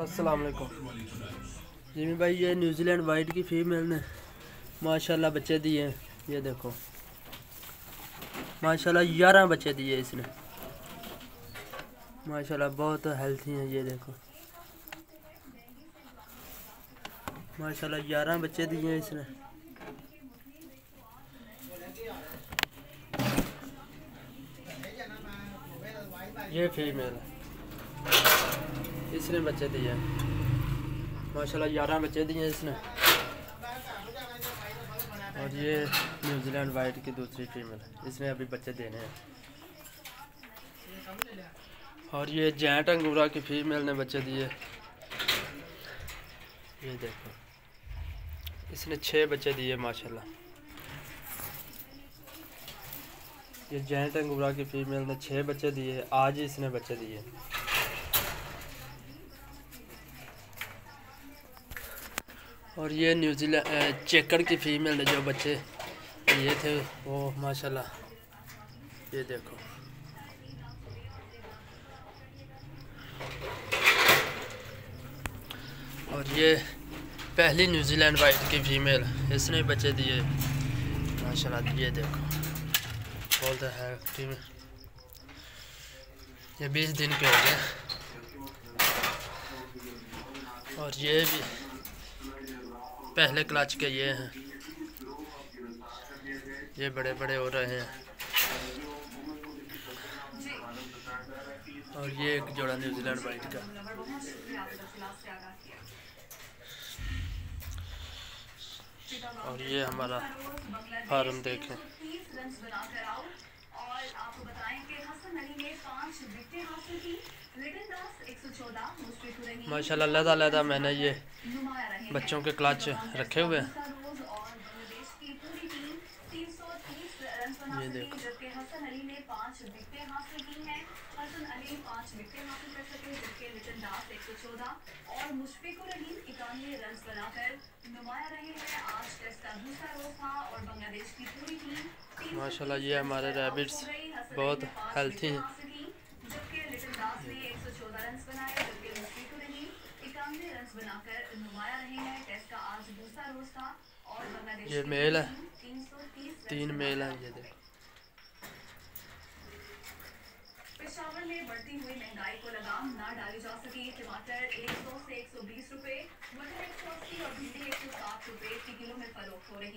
अस्सलाम वालेकुम जी भाई, ये न्यूजीलैंड वाइट की फीमेल ने माशाल्लाह बच्चे दिए हैं। ये देखो माशाल्लाह 11 बच्चे दिए इसने, माशाल्लाह बहुत हेल्थी हैं। ये देखो माशाल्लाह 11 बच्चे दिए हैं इसने। ये फीमेल है, इसने बच्चे दिए माशाल्लाह 11 बच्चे दिए इसने। और ये न्यूजीलैंड वाइट की दूसरी फीमेल है, इसने अभी बच्चे देने हैं। और ये जेंट अंगूरा की फीमेल ने बच्चे दिए। ये देखो इसने 6 बच्चे दिए माशाल्लाह। ये जेंट अंगूरा की फीमेल ने 6 बच्चे दिए, आज ही इसने बच्चे दिए। और ये न्यूजीलैंड चेकर की फीमेल ने जो बच्चे दिए थे वो माशाल्लाह ये देखो। और ये पहली न्यूजीलैंड वाइट की फीमेल, इसने बच्चे दिए माशाल्लाह। ये देखो बोलता है फीमेल, ये 20 दिन के हो गए। और ये भी पहले क्लच के ये हैं, ये बड़े बड़े हो रहे हैं। और ये एक जोड़ा न्यूजीलैंड वाइट का। और ये हमारा फार्म देखें माशाल्लाह। लदा मैंने ये बच्चों के क्लच रखे हुए हैं। ये देखो माशाल्लाह, ये हमारे रैबिट्स बहुत हेल्थी हैं। ये मेल है, 3 मेल है। ये देखो पेशावर में बढ़ती हुई महंगाई को लगाम ना डाली जा सकी। टमाटर 100 से 120 रुपए, मटर 180 और भिंडी 160 रुपए प्रति किलो में फरोख्त हो रही।